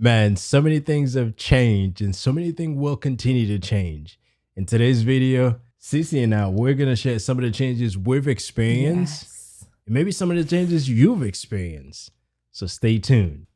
Man, so many things have changed and so many things will continue to change. In today's video, Cece and I, we're going to share some of the changes we've experienced and maybe some of the changes you've experienced. So stay tuned.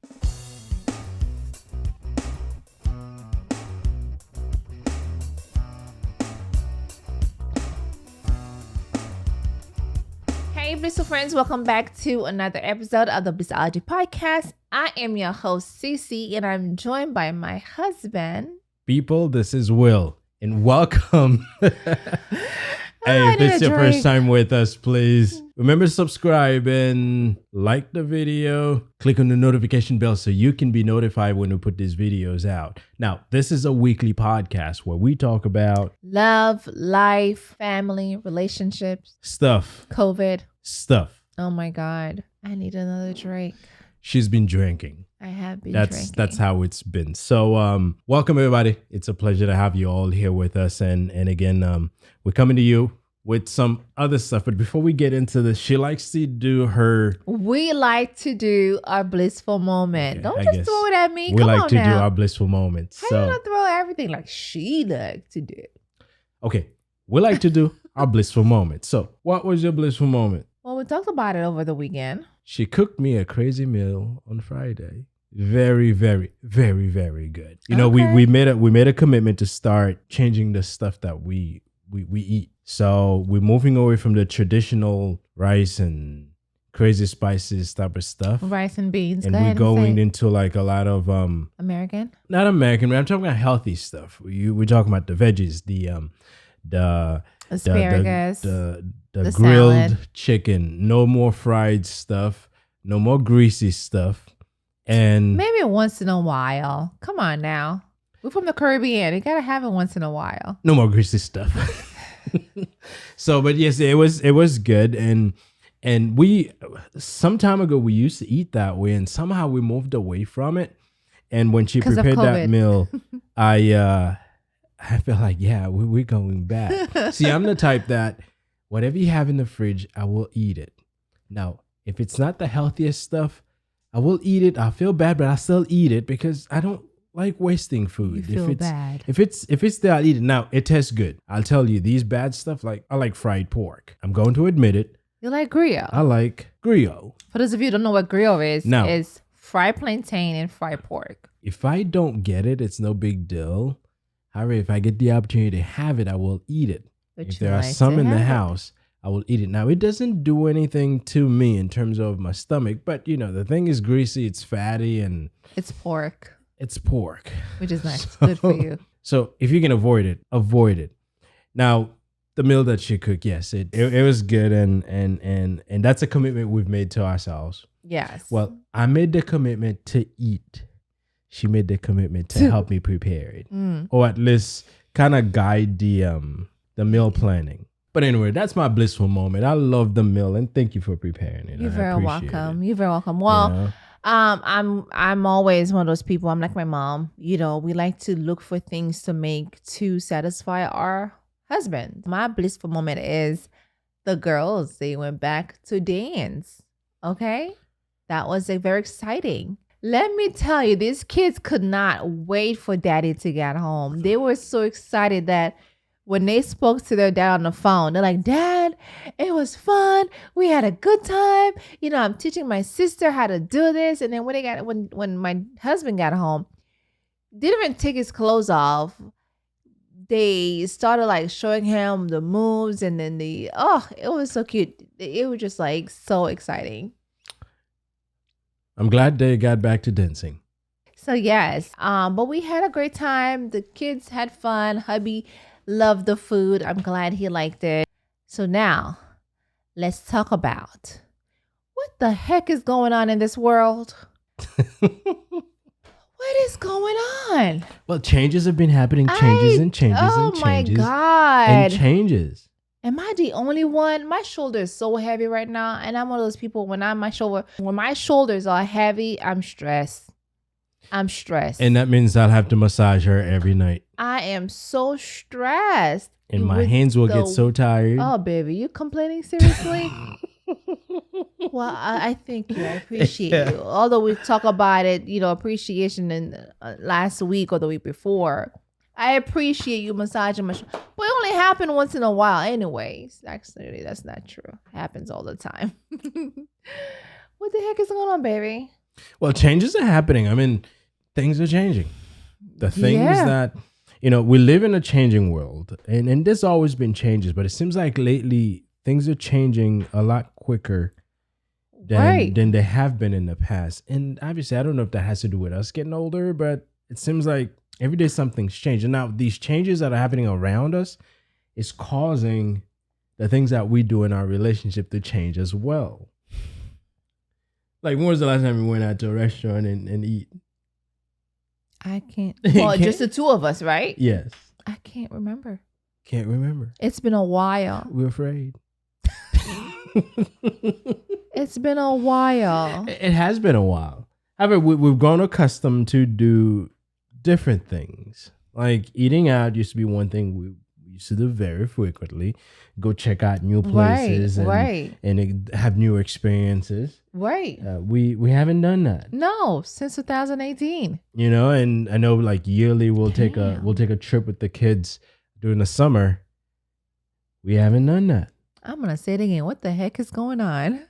Hey, Blissful friends, welcome back to another episode of the Blissology podcast. I am your host, Cece, and I'm joined by my husband. People, this is Will, and welcome. Hey, if it's your first time with us, please remember to subscribe and like the video. Click on the notification bell so you can be notified when we put these videos out. Now, this is a weekly podcast where we talk about love, life, family, relationships, stuff, COVID. Stuff. Oh my God. I need another drink. She's been drinking. I have been drinking. That's how it's been. So welcome everybody. It's a pleasure to have you all here with us. And again, we're coming to you with some other stuff. But before we get into this, she likes to do her... We like to do our blissful moment. Okay, Don't just throw it at me. We Come like on to now. do our blissful moments. How do you not throw everything like she likes to do? Okay. We like to do our blissful moment. So what was your blissful moment? Well, we talked about it over the weekend. She cooked me a crazy meal on Friday. Very, very, very, very good. You know, we made a commitment to start changing the stuff that we eat. So we're moving away from the traditional rice and crazy spices type of stuff. Rice and beans. And we're going into like a lot of American? Not American, but I'm talking about healthy stuff. We're talking about the veggies, the asparagus, the grilled salad. chicken, no more fried stuff, no more greasy stuff. And maybe once in a while. Come on now. We're from the Caribbean. You got to have it once in a while. No more greasy stuff. So, but yes, it was good. And we, some time ago, we used to eat that way and somehow we moved away from it. And when she prepared that meal, I feel like, yeah, we're going back. See, I'm the type that whatever you have in the fridge, I will eat it. Now, if it's not the healthiest stuff, I will eat it. I feel bad, but I still eat it because I don't like wasting food. You feel bad. If it's there, I'll eat it. Now, it tastes good. I'll tell you, these bad stuff, like I like fried pork. I'm going to admit it. You like griot? I like griot. For those of you who don't know what griot is, no. It's fried plantain and fried pork. If I don't get it, it's no big deal. However, if I get the opportunity to have it, I will eat it. But if there are some in the house, I will eat it. Now, it doesn't do anything to me in terms of my stomach, but you know, the thing is greasy, it's fatty, and it's pork. It's pork. Which is nice. Good for you. So if you can avoid it, avoid it. Now, the meal that she cooked, yes, it was good, and that's a commitment we've made to ourselves. Yes. Well, I made the commitment to eat. She made the commitment to help me prepare it, or at least kind of guide the meal planning. But anyway, that's my blissful moment. I love the meal, and thank you for preparing it. You're very welcome. You're very welcome. Well, you know? I'm always one of those people. I'm like my mom. You know, we like to look for things to satisfy our husband. My blissful moment is the girls. They went back to dance. Okay, that was very exciting. Let me tell you, these kids could not wait for daddy to get home. They were so excited that when they spoke to their dad on the phone, they're like, Dad, it was fun. We had a good time. You know, I'm teaching my sister how to do this. And then when my husband got home, didn't even take his clothes off. They started like showing him the moves, and then it was so cute. It was just like so exciting. I'm glad they got back to dancing. So yes, but we had a great time. The kids had fun. Hubby loved the food. I'm glad he liked it. So now, let's talk about what the heck is going on in this world. What is going on? Well, changes have been happening. Changes and changes and changes. Oh my God. And changes. Am I the only one? My shoulder is so heavy right now. And I'm one of those people when my shoulders are heavy, I'm stressed. And that means I'll have to massage her every night. I am so stressed. And my hands will get so tired. Oh, baby, you complaining seriously? Well, I thank you. I appreciate you. Although we talk about it, appreciation in last week or the week before. I appreciate you massaging my shoulder. But it only happened once in a while anyways. Actually, that's not true. It happens all the time. What the heck is going on, baby? Well, changes are happening. I mean, things are changing. The things that, we live in a changing world. And there's always been changes, but it seems like lately things are changing a lot quicker than they have been in the past. And obviously, I don't know if that has to do with us getting older, but it seems like every day something's changing. Now, these changes that are happening around us is causing the things that we do in our relationship to change as well. Like, when was the last time we went out to a restaurant and eat? I can't. Well, just the two of us, right? Yes. I can't remember. Can't remember. It's been a while. We're afraid. It's been a while. It has been a while. However, we've grown accustomed to do different things. Like eating out used to be one thing we used to do very frequently. Go check out new places and have new experiences. Right. We haven't done that. No, since 2018. And I know like yearly we'll take a trip with the kids during the summer. We haven't done that. I'm gonna say it again. What the heck is going on?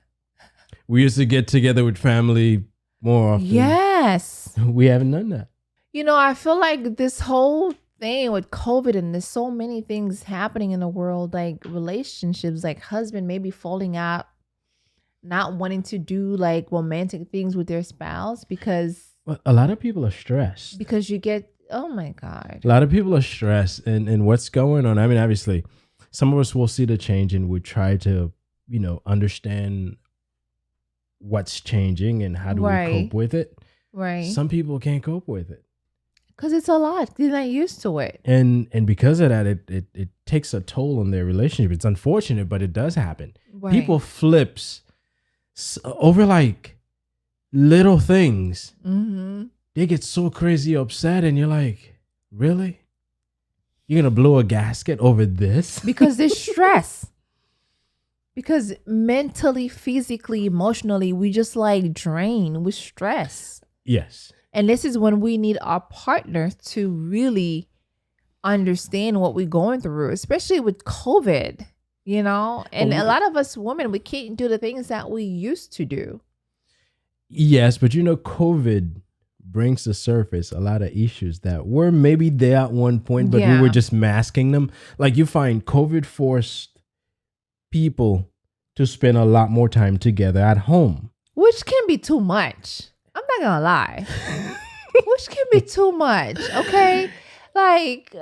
We used to get together with family more often. Yes. We haven't done that. I feel like this whole thing with COVID and there's so many things happening in the world, like relationships, like husband maybe falling out, not wanting to do like romantic things with their spouse because a lot of people are stressed. Because you get, oh my God. A lot of people are stressed and what's going on. I mean, obviously, some of us will see the change and we try to, understand what's changing and how do we cope with it. Right. Some people can't cope with it. Because it's a lot. They're not used to it. And because of that, it takes a toll on their relationship. It's unfortunate, but it does happen. Right. People flips over like little things. Mm-hmm. They get so crazy upset and you're like, really? You're going to blow a gasket over this? Because there's stress. Because mentally, physically, emotionally, we just like drain with stress. Yes. And this is when we need our partner to really understand what we're going through, especially with COVID, And a lot of us women, we can't do the things that we used to do. Yes, but COVID brings to surface a lot of issues that were maybe there at one point, but we were just masking them. Like you find COVID forced people to spend a lot more time together at home. Which can be too much. I'm not going to lie. Which can be too much, okay? Like,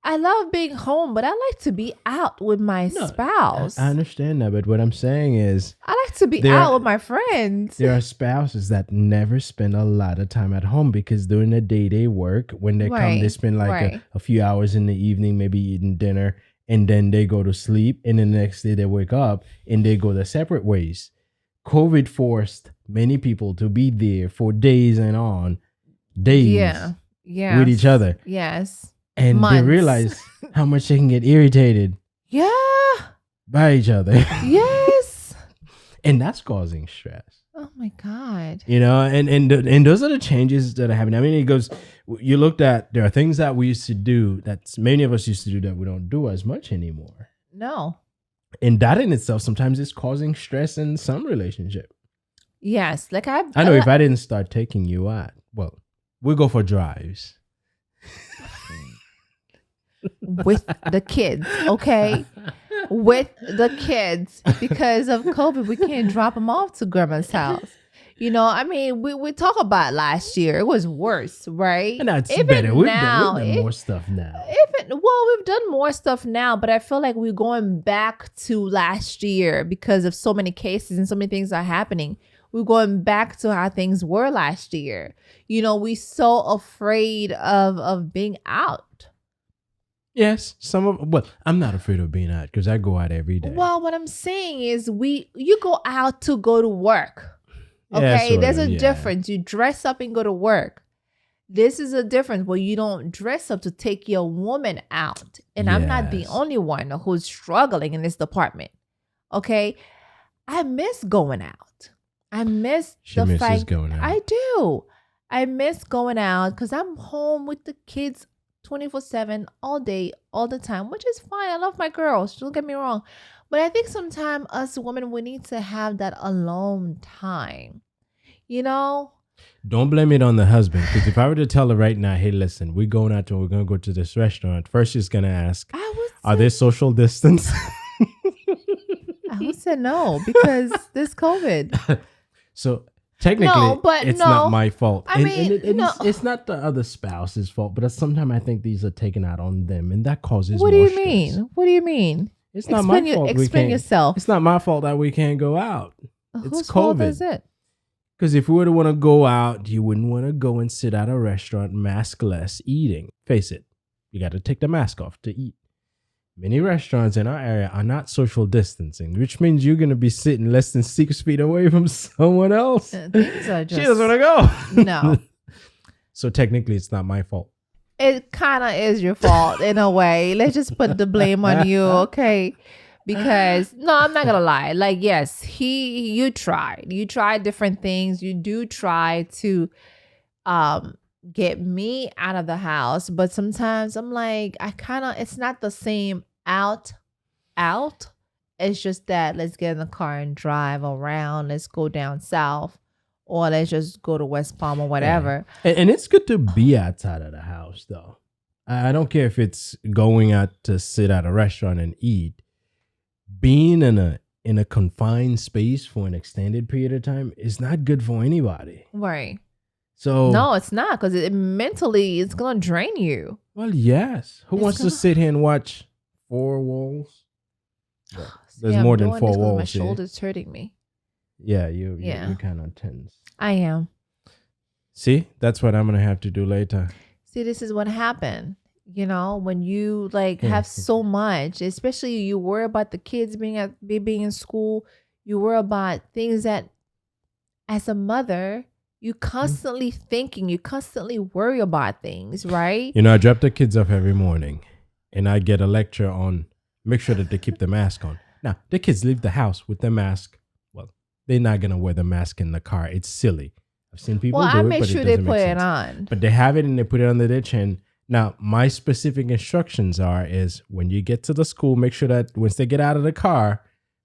I love being home, but I like to be out with my spouse. I understand that, but what I'm saying is... I like to be out with my friends. There are spouses that never spend a lot of time at home because during the day they work. When they come, they spend like a few hours in the evening, maybe eating dinner, and then they go to sleep. And the next day they wake up and they go their separate ways. COVID forced many people to be there for days and on days with each other. Yes. And months. They realize how much they can get irritated by each other. Yes. And that's causing stress. Oh my God. And those are the changes that are happening. I mean, it goes, you looked at, there are things that we used to do that many of us used to do that we don't do as much anymore. No. And that in itself sometimes is causing stress in some relationship. Yes. Like I know if I didn't start taking you out, well, we'll go for drives. With the kids, okay? With the kids. Because of COVID, we can't drop them off to grandma's house. I mean, we talk about last year. It was worse, right? And that's better. We've done more stuff now. We've done more stuff now, but I feel like we're going back to last year because of so many cases and so many things are happening. We're going back to how things were last year. We're so afraid of being out. Yes, I'm not afraid of being out because I go out every day. Well, what I'm saying is you go out to go to work. Okay, there's a difference. You dress up and go to work. This is a difference where you don't dress up to take your woman out. And I'm not the only one who's struggling in this department. Okay, I miss going out. I miss She the misses fact going out. I do. I miss going out because I'm home with the kids 24/7 all day, all the time, which is fine. I love my girls. Don't get me wrong. But I think sometimes us women, we need to have that alone time. You know? Don't blame it on the husband, because if I were to tell her right now, hey, listen, we're going out and we're going to go to this restaurant, first she's going to ask, are there social distance? I would say no, because there's COVID. So technically, No, but it's no. not my fault. I mean, no. It's not the other spouse's fault, but sometimes I think these are taken out on them, and that causes What do more you stress. mean? What do you mean? It's not my fault. Explain yourself. It's not my fault that we can't go out. Whose fault is it? Because if we were to want to go out, you wouldn't want to go and sit at a restaurant maskless eating. Face it, you got to take the mask off to eat. Many restaurants in our area are not social distancing, which means you're going to be sitting less than 6 feet away from someone else. Things are just, she doesn't want to go. No. So technically, it's not my fault. It kind of is your fault in a way. Let's just put the blame on you, okay? Because no, I'm not gonna lie. Like, yes, you tried different things. You do try to get me out of the house, but sometimes I'm like, it's not the same out. It's just that let's get in the car and drive around. Let's go down south, or let's just go to West Palm or whatever. Yeah. And it's good to be outside of the house, though. I don't care if it's going out to sit at a restaurant and eat. Being in a confined space for an extended period of time is not good for anybody. Right. So no, it's not, because mentally it's gonna drain you. Well, yes. Who wants to sit here and watch 4 walls? There's more than 4 walls. My shoulder's hurting me. Yeah, you're kind of tense. I am. See, that's what I'm gonna have to do later. See, this is what happened. You know, when you have so much, especially you worry about the kids being in school, you worry about things that, as a mother, you constantly thinking, you constantly worry about things, right? You know, I drop the kids off every morning, and I get a lecture on make sure that they keep the mask on. Now, the kids leave the house with their mask. Well, they're not gonna wear the mask in the car. It's silly. I've seen people do it, but it doesn't make sense. Well, I make sure they put it on. But they have it and they put it under their chin. Now, my specific instructions is when you get to the school, make sure that once they get out of the car,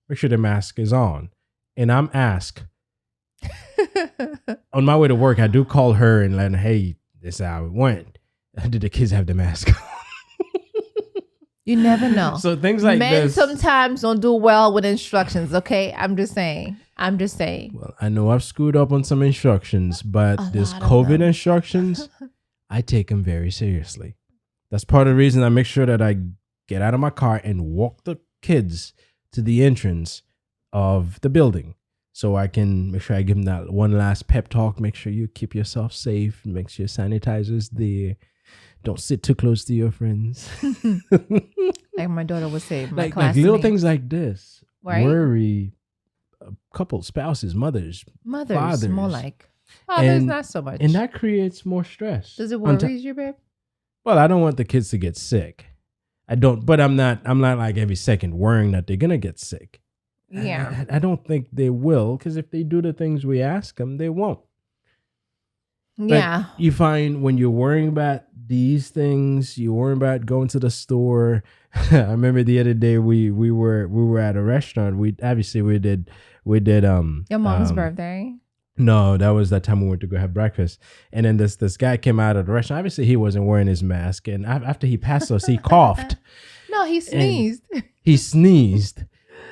make sure the mask is on. And I'm asked, on my way to work, I do call her and let her, hey, this is how it went. Did the kids have the mask on? You never know. So things like Men this. sometimes don't do well with instructions, okay? I'm just saying. Well, I know I've screwed up on some instructions, but this COVID instructions, I take them very seriously. That's part of the reason I make sure that I get out of my car and walk the kids to the entrance of the building, so I can make sure I give them that one last pep talk. Make sure you keep yourself safe. Make sure your sanitizer's there. Don't sit too close to your friends. Like my daughter would say, like little things like this, right? Worry a couple, spouses, mothers, fathers, more like. Fathers, not so much. And that creates more stress. Does it worry you, babe? Well, I don't want the kids to get sick. I don't, but I'm not like every second worrying that they're going to get sick. Yeah. I don't think they will, because if they do the things we ask them, they won't. Yeah. But you find when you're worrying about these things, you're worrying about going to the store. I remember the other day we were at a restaurant. We did your mom's birthday. No, that was that time we went to go have breakfast. And then this guy came out of the restaurant. Obviously, he wasn't wearing his mask. And after he passed us, he coughed. No, he sneezed. He sneezed.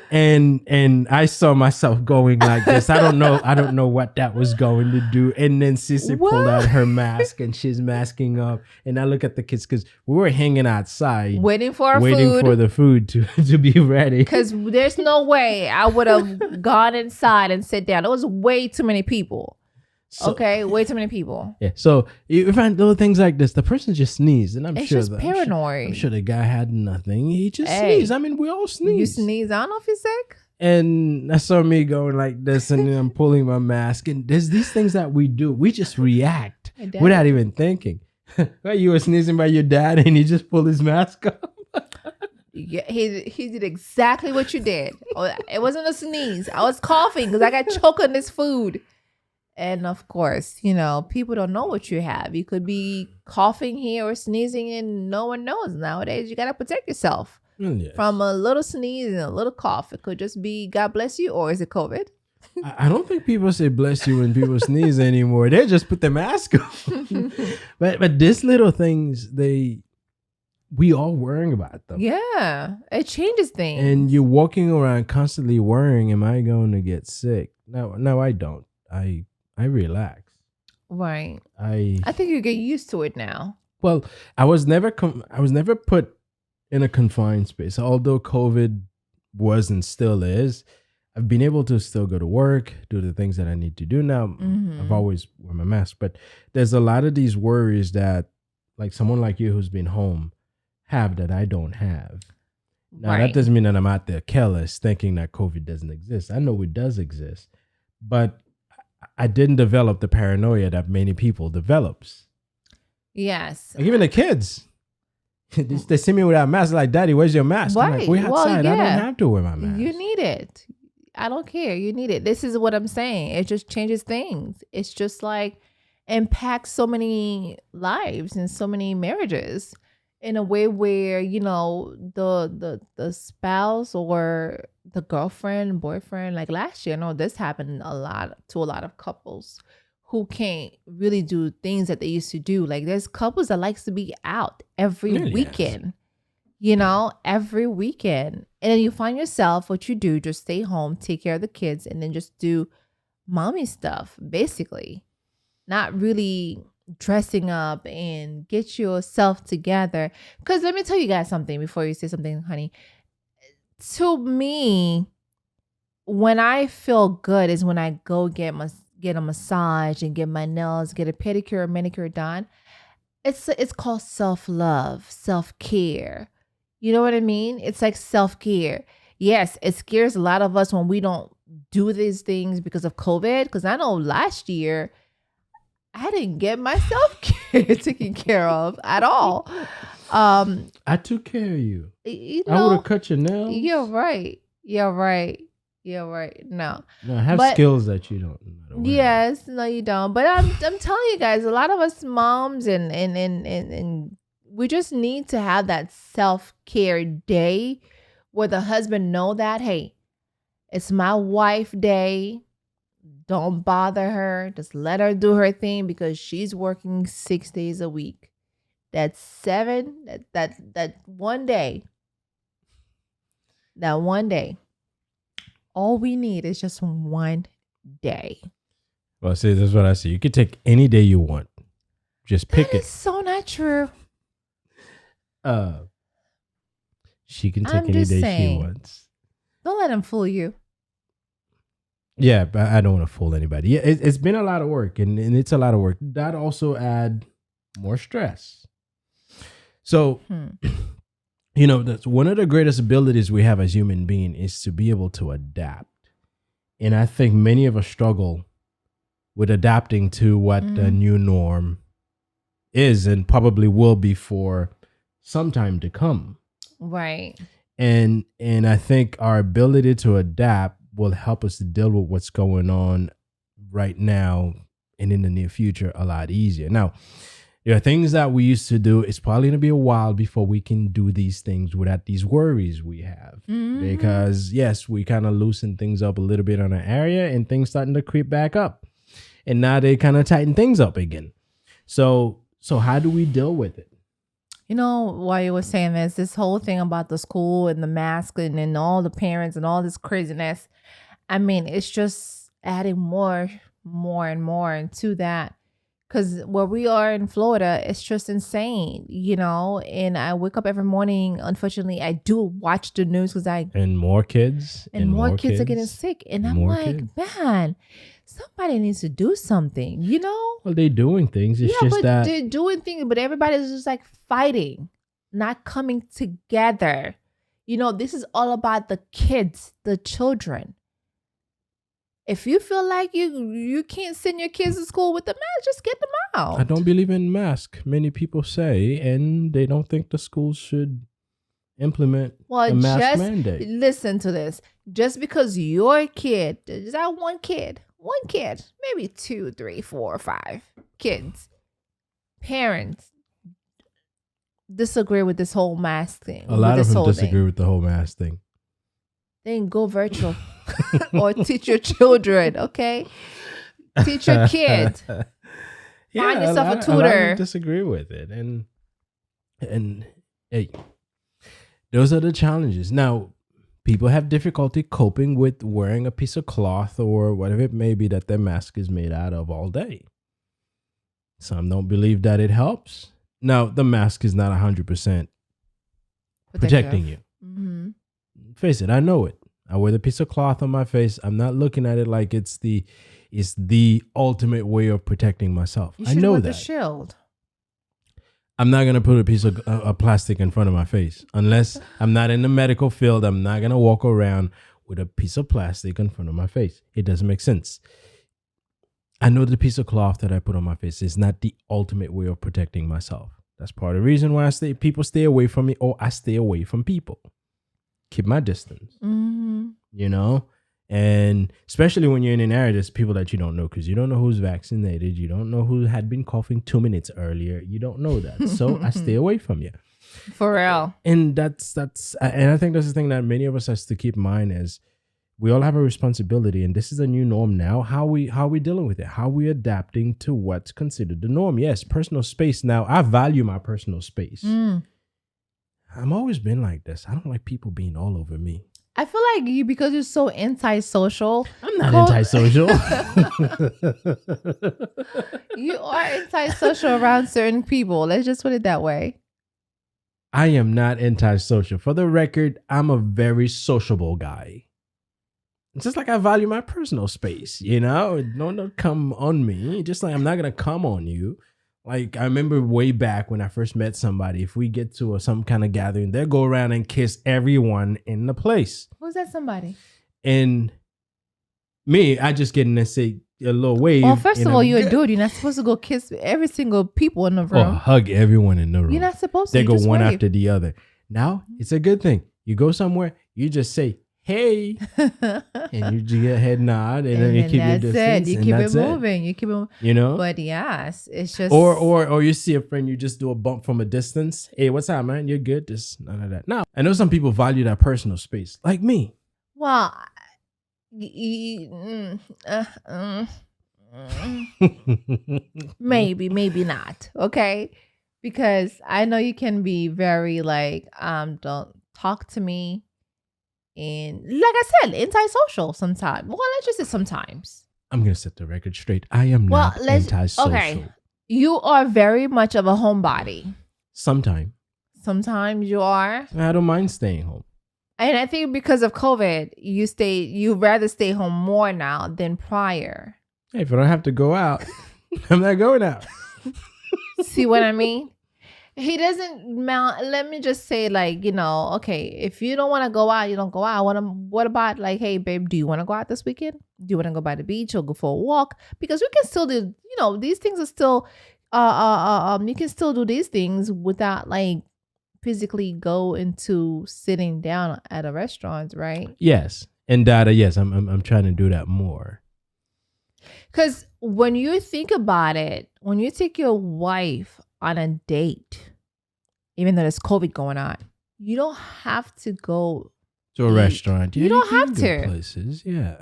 And I saw myself going like this. I don't know what that was going to do. And then Cece pulled out her mask and she's masking up. And I look at the kids because we were hanging outside, waiting for the food to be ready. Because there's no way I would have gone inside and sit down. There was way too many people. So, okay, way too many people. Yeah. So you find little things like this. The person just sneezed, and it's just paranoid. I'm sure the guy had nothing. He just sneezed. I mean, we all sneeze. You sneeze. I don't know if you're sick. And I saw me going like this, and then I'm pulling my mask. And there's these things that we do. We just react without even thinking. You were sneezing by your dad, and he just pulled his mask up. Yeah, he did exactly what you did. Oh, it wasn't a sneeze. I was coughing because I got choked on this food. And of course, people don't know what you have. You could be coughing here or sneezing and no one knows. Nowadays, you got to protect yourself Yes. from a little sneeze and a little cough. It could just be God bless you, or is it COVID? I don't think people say bless you when people sneeze anymore. They just put their mask on. but these little things, we all worrying about them. Yeah, it changes things. And you're walking around constantly worrying, am I going to get sick? No, I don't. I relax. Right. I think you get used to it now. Well, I was never put in a confined space. Although COVID was and still is, I've been able to still go to work, do the things that I need to do now. Mm-hmm. I've always worn my mask, but there's a lot of these worries that, like someone like you who's been home, have that I don't have. Now, that doesn't mean that I'm out there careless thinking that COVID doesn't exist. I know it does exist, but I didn't develop the paranoia that many people develops. Yes. Like even the kids, they see me without a mask. Like, Daddy, where's your mask? Right. I'm like, we're outside. I don't have to wear my mask. You need it. I don't care. You need it. This is what I'm saying. It just changes things. It's just like impacts so many lives and so many marriages in a way where, the spouse or the girlfriend, boyfriend, like last year, this happened to a lot of couples who can't really do things that they used to do. Like there's couples that likes to be out every weekend. Every weekend. And then you find yourself, what you do, just stay home, take care of the kids, and then just do mommy stuff, basically. Not really dressing up and get yourself together. Because let me tell you guys something before you say something, honey. To me, when I feel good is when I go get a massage and get my nails, get a pedicure or manicure done. It's called self-love, self-care. You know what I mean? It's like self-care. Yes, it scares a lot of us when we don't do these things because of COVID. Because I know last year, I didn't get my self-care taken care of at all. I took care of you. I would have cut your nails. You're right. No. I have skills that you don't. Yes, no, you don't. But I'm telling you guys, a lot of us moms and we just need to have that self-care day where the husband know that, hey, it's my wife day. Don't bother her. Just let her do her thing because she's working 6 days a week. That's 7. That one day. That one day. All we need is just one day. Well, see, that's what I see. You can take any day you want. Just pick it. That's so not true. She can take any day she wants. Don't let him fool you. Yeah, but I don't want to fool anybody. Yeah, it's been a lot of work, and it's a lot of work. That also add more stress. So, that's one of the greatest abilities we have as human beings is to be able to adapt. And I think many of us struggle with adapting to what the new norm is and probably will be for some time to come. Right. And I think our ability to adapt will help us to deal with what's going on right now and in the near future a lot easier. Now, there are things that we used to do. It's probably going to be a while before we can do these things without these worries we have. Because, yes, we kind of loosen things up a little bit on an area and things starting to creep back up. And now they kind of tighten things up again. So how do we deal with it? While you were saying this whole thing about the school and the mask and all the parents and all this craziness, I mean, it's just adding more and more into that. Because where we are in Florida, it's just insane, and I wake up every morning. Unfortunately, I do watch the news because and more kids and more kids are getting sick. And I'm like, man, somebody needs to do something, Well, they're doing things. It's just that they're doing things, but everybody's just like fighting, not coming together. This is all about the kids, the children. If you feel like you can't send your kids to school with the mask, just get them out. I don't believe in masks. Many people say, and they don't think the schools should implement Well, a mask just mandate. listen to this. Just because your kid, is that one kid, maybe 2, 3, 4, 5 kids, parents disagree with this whole mask thing. A lot with of this them whole disagree thing. with the whole mask thing. Then go virtual or teach your children, okay? Teach your kid. Find yourself a a lot of tutor. them disagree with it, and hey, those are the challenges. Now, people have difficulty coping with wearing a piece of cloth or whatever it may be that their mask is made out of all day. Some don't believe that it helps. Now, the mask is not 100% protecting you. Mm-hmm. Face it, I know it. I wear the piece of cloth on my face. I'm not looking at it like it's the ultimate way of protecting myself. You I should know wear that. the shield. I'm not gonna put a piece of plastic in front of my face unless I'm not in the medical field. I'm not gonna walk around with a piece of plastic in front of my face. It doesn't make sense. I know the piece of cloth that I put on my face is not the ultimate way of protecting myself. That's part of the reason why people stay away from me, or I stay away from people. Keep my distance. Mm-hmm. You know, and especially when you're in an area, there's people that you don't know, because you don't know who's vaccinated. You don't know who had been coughing 2 minutes earlier. You don't know that. So I stay away from you. For real. And that's, and I think that's the thing that many of us has to keep in mind is we all have a responsibility, and this is a new norm now. How we dealing with it? How we adapting to what's considered the norm? Yes, personal space. Now, I value my personal space. I've always been like this. I don't like people being all over me. I feel like because you're so antisocial. I'm not antisocial. You are antisocial around certain people. Let's just put it that way. I am not antisocial. For the record, I'm a very sociable guy. It's just like I value my personal space, you know? Don't come on me. Just like I'm not going to come on you. Like, I remember way back when I first met somebody, if we get to some kind of gathering, they'll go around and kiss everyone in the place. Who's that somebody? And me, I just get in and say a little wave. Well, first of all, you're a dude. You're not supposed to go kiss every single people in the room. Or hug everyone in the room. You're not supposed to. They go just one wave. after the other. Now, it's a good thing. You go somewhere, you just say, hey, and you get a head nod, and then you keep your distance. You keep it moving. You keep it, you know. But yes, it's just or you see a friend, you just do a bump from a distance. Hey, what's up, man? You're good. Just none of that. Now, I know some people value that personal space, like me. Well, maybe not. Okay, because I know you can be very like don't talk to me. And like I said, antisocial sometimes. Well, let's just say sometimes. I'm going to set the record straight. I am not antisocial. Okay. You are very much of a homebody. Sometimes you are. I don't mind staying home. And I think because of COVID, you rather stay home more now than prior. Hey, if I don't have to go out, I'm not going out. See what I mean? He doesn't let me just say, like, you know, okay, if you don't want to go out, you don't go out. What about like, hey babe, do you want to go out this weekend? Do you want to go by the beach or go for a walk? Because we can still do, you know, these things are still you can still do these things without like physically go into sitting down at a restaurant, right? Yes. And data, yes, I'm trying to do that more. Because when you think about it, when you take your wife on a date, even though there's COVID going on, you don't have to go to a restaurant. Yeah, you don't have to. Places, yeah.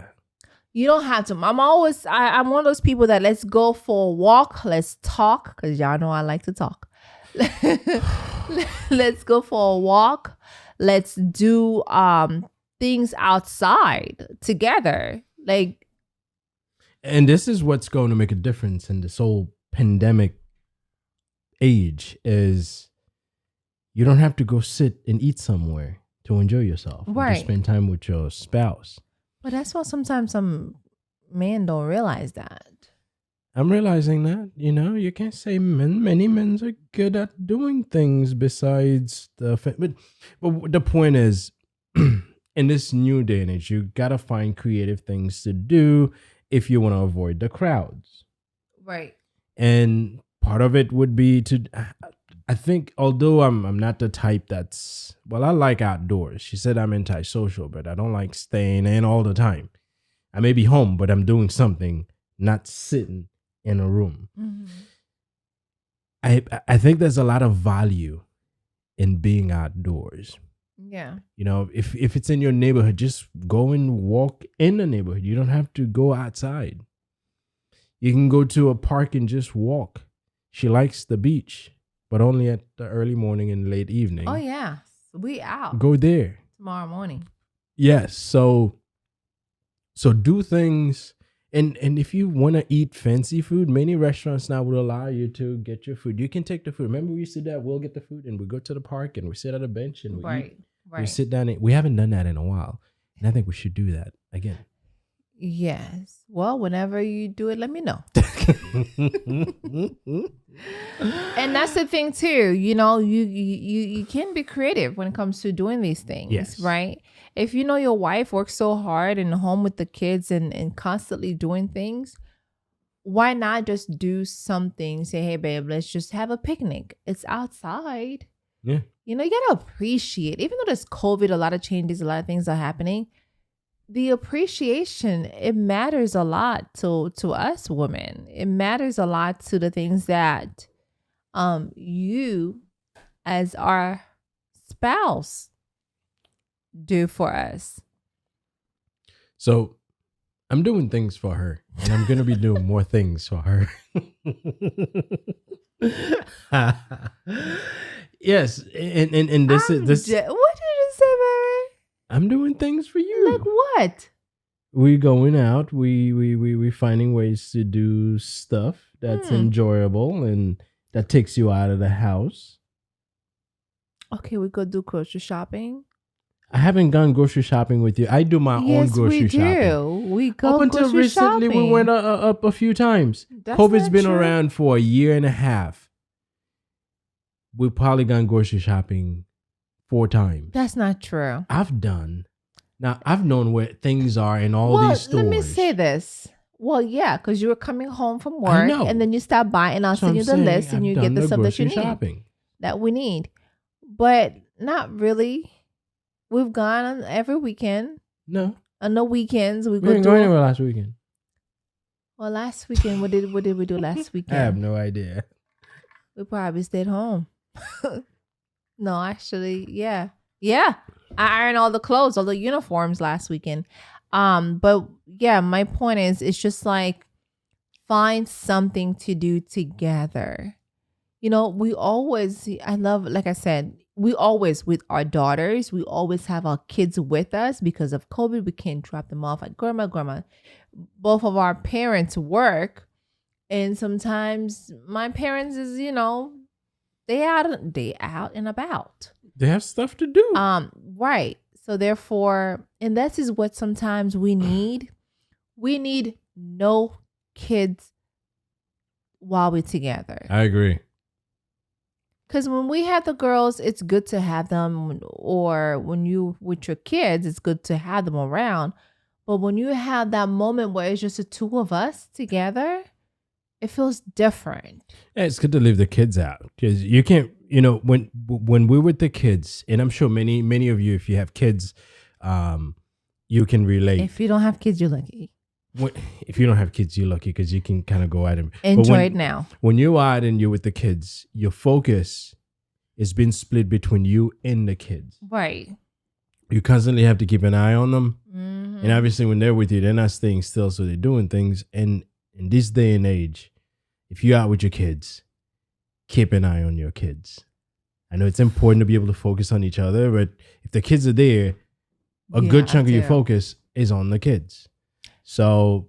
You don't have to. I'm one of those people that let's go for a walk, let's talk, because y'all know I like to talk. Let's go for a walk. Let's do things outside together. Like, and this is what's going to make a difference in this whole pandemic age is you don't have to go sit and eat somewhere to enjoy yourself. Right. To spend time with your spouse. But that's why sometimes some men don't realize that. I'm realizing that, you know, you can't say many men are good at doing things besides but the point is, in this new day and age, you got to find creative things to do if you want to avoid the crowds. Right. And part of it would be I think although I'm not the type that's I like outdoors. She said I'm antisocial, but I don't like staying in all the time. I may be home, but I'm doing something, not sitting in a room. Mhm. I think there's a lot of value in being outdoors. Yeah. You know, if it's in your neighborhood, just go and walk in the neighborhood. You don't have to go outside. You can go to a park and just walk. She likes the beach, but only at the early morning and late evening. Oh yeah, we out Go there. tomorrow morning. Yes. So do things. And if you want to eat fancy food, many restaurants now will allow you to get your food. You can take the food. Remember we used to do that? We'll get the food and we go to the park and we sit at a bench and we eat. Right. We sit down. We haven't done that in a while. And I think we should do that again. Yes. Well, whenever you do it, let me know. And that's the thing too. You know, you can be creative when it comes to doing these things, Yes. right? If you know your wife works so hard and home with the kids and constantly doing things, why not just do something? Say, hey, babe, let's just have a picnic. It's outside. Yeah. You know, you gotta appreciate, even though there's COVID, a lot of changes, a lot of things are happening. The appreciation, it matters a lot to us women. It matters a lot to the things that you as our spouse do for us. So I'm doing things for her, and I'm going to be doing more things for her. Yes. And this is this. What did you say, baby? I'm doing things for you. Like what? We going out. We finding ways to do stuff that's enjoyable and that takes you out of the house. Okay, we go do grocery shopping. I haven't gone grocery shopping with you. I do my own grocery shopping. Yes, we do. We go up until grocery recently, shopping. we went up a few times. That's COVID's not been true. around for a year and a half. We've probably gone grocery shopping 4 times. That's not true. I've done. Now, I've known where things are in all these stores. Let me say this. Well, yeah, because you were coming home from I work know. and then you stop by and I'll That's what send you I'm the saying. list and I've you get done the stuff that you grocery need. shopping. That we need. But not really. We've gone on every weekend. No. On the weekends, we We go didn't do. go anywhere last weekend. Well, last weekend, what did we do last I weekend? have no idea. We probably stayed home. No, actually, yeah. Yeah. I ironed all the clothes, all the uniforms last weekend. But yeah, my point is it's just like find something to do together. You know, like I said, we always, with our daughters, we always have our kids with us because of COVID. We can't drop them off at grandma. Both of our parents work. And sometimes my parents is, they out and about. They have stuff to do. Right. So therefore, and that is what sometimes we need. We need no kids while we're together. I agree. Because when we have the girls, it's good to have them, or when you with your kids, it's good to have them around. But when you have that moment where it's just the two of us together, it feels different. Yeah, it's good to leave the kids out because you can't, when we're with the kids, and I'm sure many of you, if you have kids, you can relate. If you don't have kids, you're lucky. If you don't have kids, you're lucky because you can kind of go out and enjoy it now. When you're out and you're with the kids, your focus is being split between you and the kids. Right. You constantly have to keep an eye on them. Mm-hmm. And obviously when they're with you, they're not staying still. So they're doing things. And in this day and age, if you're out with your kids, keep an eye on your kids. I know it's important to be able to focus on each other, but if the kids are there, a good chunk of your focus is on the kids. So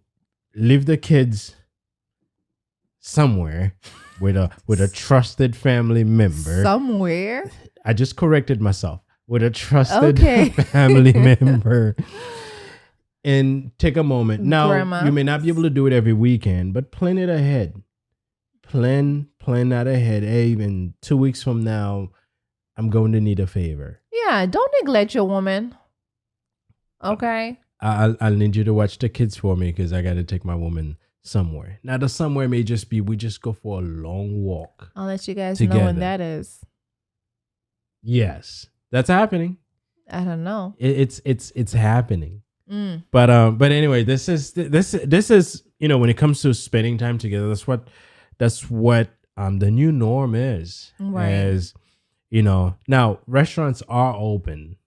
leave the kids somewhere with a trusted family member. Somewhere? I just corrected myself. With a trusted family member. And take a moment. Now, Grandma. You may not be able to do it every weekend, but plan it ahead. Plan that ahead. Hey, in 2 weeks from now, I'm going to need a favor. Yeah, don't neglect your woman. Okay? I'll need you to watch the kids for me because I got to take my woman somewhere. Now, the somewhere may just be we just go for a long walk I'll let you guys know together. when that is. Yes, that's happening. I don't know. It's happening. But anyway, this is when it comes to spending time together, that's what the new norm is. Right. As now restaurants are open,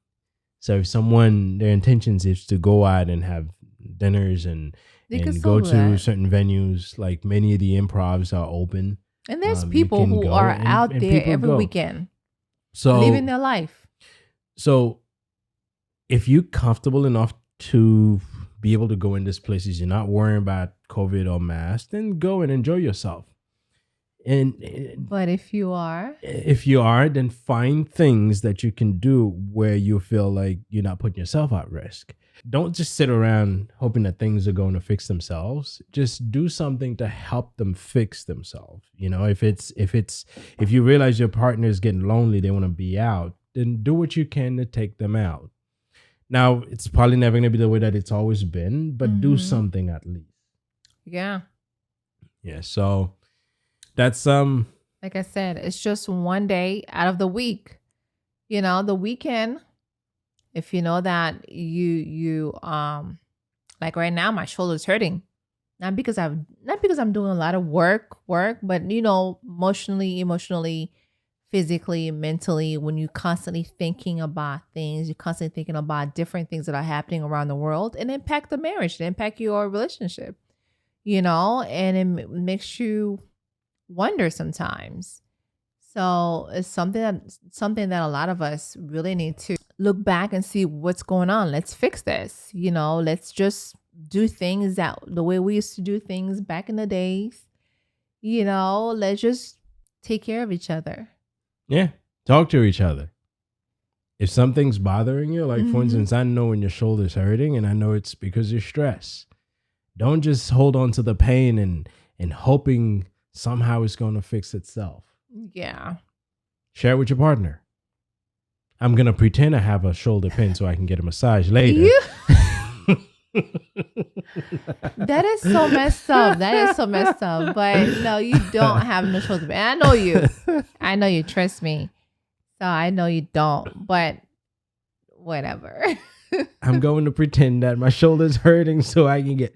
so if their intentions is to go out and have dinners and go to certain venues, like many of the improvs are open, and there's people who are out there every weekend, so living their life. So if you're comfortable enough to be able to go in these places, you're not worrying about COVID or mask, then go and enjoy yourself. But if you are, then find things that you can do where you feel like you're not putting yourself at risk. Don't just sit around hoping that things are going to fix themselves. Just do something to help them fix themselves. If you realize your partner is getting lonely, they want to be out, then do what you can to take them out. Now, it's probably never going to be the way that it's always been, but do something at least. Yeah. Yeah. So that's like I said, it's just one day out of the week. The weekend, if you know that you like right now my shoulder's hurting. Not because I'm doing a lot of work, but emotionally, physically, mentally, when you're constantly thinking about things, you're constantly thinking about different things that are happening around the world and impact the marriage, and impact your relationship, and it makes you wonder sometimes. So it's something that a lot of us really need to look back and see what's going on. Let's fix this. Let's just do things that the way we used to do things back in the days. Let's just take care of each other. Yeah. Talk to each other. If something's bothering you, like for instance, I know when your shoulder's hurting and I know it's because you're stressed. Don't just hold on to the pain and hoping somehow it's going to fix itself. Yeah. Share it with your partner. I'm going to pretend I have a shoulder pain so I can get a massage later. That is so messed up. But no, you don't have no shoulder pain. I know you. Trust me. So I know you don't. But whatever. I'm going to pretend that my shoulder's hurting so I can get.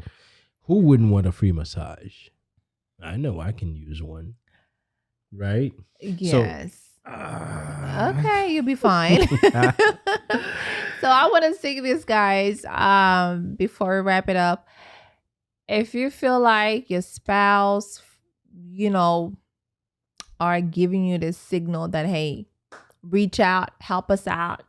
Who wouldn't want a free massage? I know I can use one. Right? Yes. Okay, you'll be fine. So I want to say this, guys, before we wrap it up. If you feel like your spouse, are giving you this signal that, hey, reach out, help us out.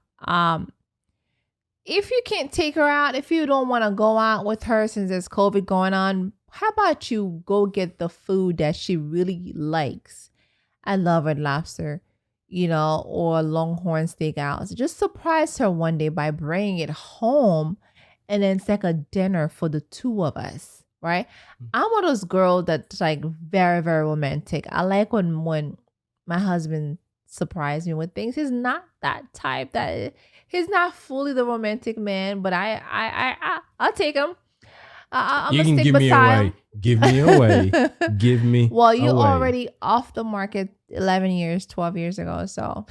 If you can't take her out, if you don't want to go out with her since there's COVID going on, how about you go get the food that she really likes? I love Red Lobster, or Longhorn Steakhouse. Just surprise her one day by bringing it home, and then it's like a dinner for the two of us, right? I'm one of those girls that's like very, very romantic. I like when my husband surprises me with things. He's not that type. He's not fully the romantic man, but I'll take him. I'm you can give me away. Give me away. Give me. Well, you're away. already off the market 11 years, 12 years ago. So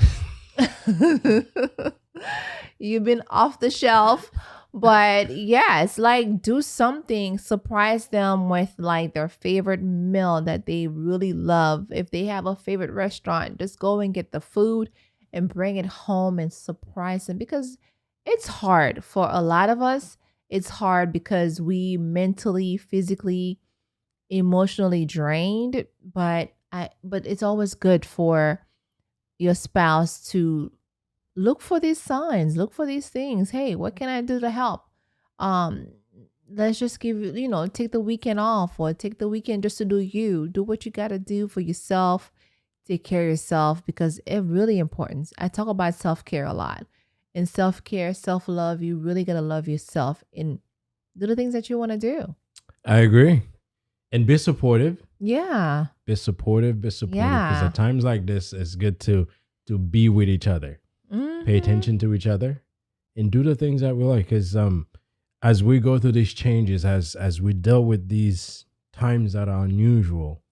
you've been off the shelf. But yes, like do something, surprise them with like their favorite meal that they really love. If they have a favorite restaurant, just go and get the food and bring it home and surprise them, because it's hard for a lot of us. It's hard because we mentally, physically, emotionally drained, but it's always good for your spouse to look for these signs, look for these things. Hey, what can I do to help? Let's just take the weekend off, or take the weekend just to do what you got to do for yourself. Take care of yourself, because it's really important. I talk about self-care a lot. In self-care, self-love, you really got to love yourself and do the things that you want to do. I agree. And be supportive. Yeah. Be supportive. Because at times like this, it's good to be with each other. Pay attention to each other and do the things that we like. Because as we go through these changes, as we deal with these times that are unusual,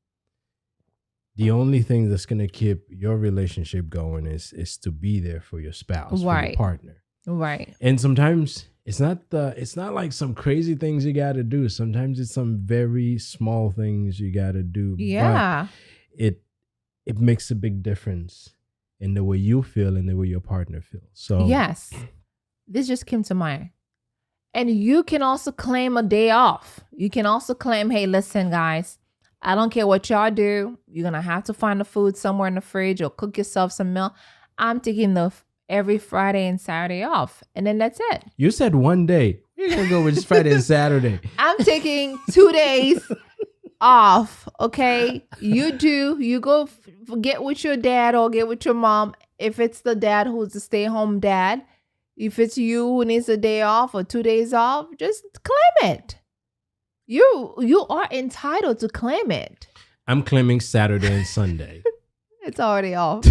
the only thing that's going to keep your relationship going is to be there for your spouse, for your partner. Right. And sometimes it's not like some crazy things you got to do. Sometimes it's some very small things you got to do. Yeah. But it makes a big difference in the way you feel and the way your partner feels. So yes, this just came to mind. And you can also claim a day off. You can also claim, hey, listen, guys, I don't care what y'all do. You're going to have to find the food somewhere in the fridge or cook yourself some meal. I'm taking every Friday and Saturday off. And then that's it. You said one day. You're going to go with Friday and Saturday. I'm taking 2 days off. Okay. You go get with your dad or get with your mom. If it's the dad who's the stay-home dad, if it's you who needs a day off or 2 days off, just claim it. You are entitled to claim it. I'm claiming Saturday and Sunday. It's already off.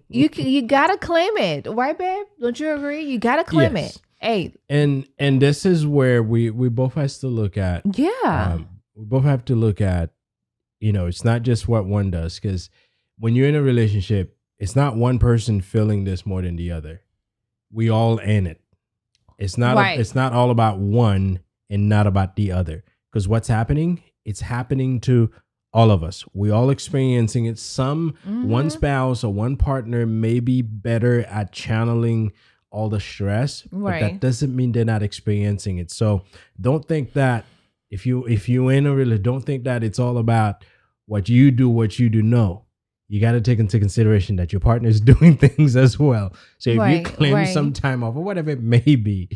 You gotta claim it, right, babe? Don't you agree? You gotta claim it. Hey, and this is where we both have to look at. Yeah, we both have to look at. It's not just what one does, because when you're in a relationship, it's not one person feeling this more than the other. We all in it. It's not. Right. It's not all about one and not about the other. Because what's happening? It's happening to all of us. We all experiencing it. One spouse or one partner may be better at channeling all the stress, right, but that doesn't mean they're not experiencing it. So don't think that if you in a relationship, don't think that it's all about what you do. No, you got to take into consideration that your partner is doing things as well. So if you claim some time off or whatever it may be,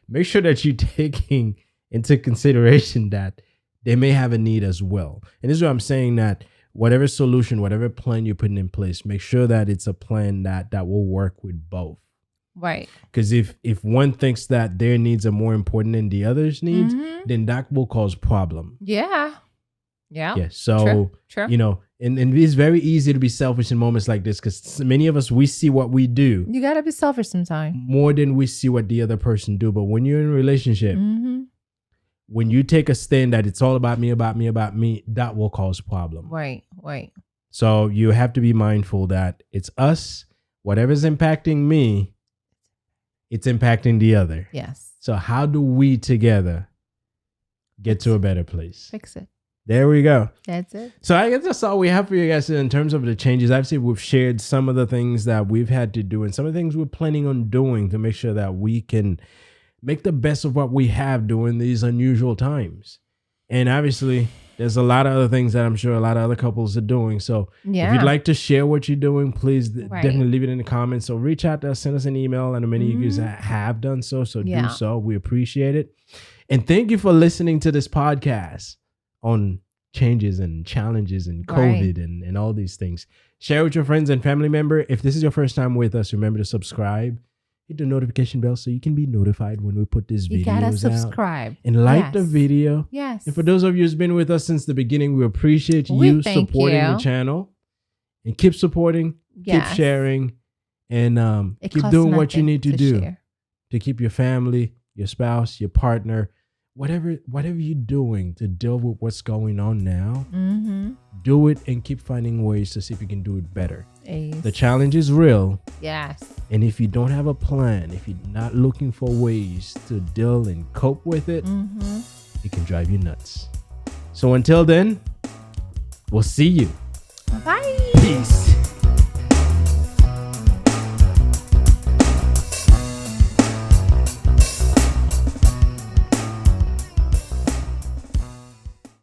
make sure that you're taking into consideration that they may have a need as well. And this is what I'm saying, that whatever solution, whatever plan you're putting in place, make sure that it's a plan that will work with both. Right. Because if one thinks that their needs are more important than the other's needs, then that will cause problem. Yeah. Yeah. Yeah. So, True. And it's very easy to be selfish in moments like this, because many of us, we see what we do. You got to be selfish sometimes. More than we see what the other person do. But when you're in a relationship, when you take a stand that it's all about me, that will cause problem. Right. So you have to be mindful that it's us, whatever's impacting me, it's impacting the other. Yes. So how do we together get to a better place? Fix it. There we go. That's it. So I guess that's all we have for you guys in terms of the changes. Obviously, we've shared some of the things that we've had to do and some of the things we're planning on doing to make sure that we can make the best of what we have during these unusual times. And obviously, there's a lot of other things that I'm sure a lot of other couples are doing. So if you'd like to share what you're doing, please definitely leave it in the comments. So reach out to us, send us an email. I know many of you have done so. So do so. We appreciate it. And thank you for listening to this podcast on changes and challenges and COVID and all these things. Share with your friends and family member. If this is your first time with us, remember to subscribe. Hit the notification bell so you can be notified when we put this video out. You gotta subscribe. And like the video. Yes. And for those of you who's been with us since the beginning, we appreciate you supporting the channel. And keep supporting, keep sharing, and keep doing what you need to do to keep your family, your spouse, your partner, whatever you're doing to deal with what's going on now, do it and keep finding ways to see if you can do it better. The challenge is real. Yes. And if you don't have a plan, if you're not looking for ways to deal and cope with it, it can drive you nuts. So until then, we'll see you. Bye. Peace.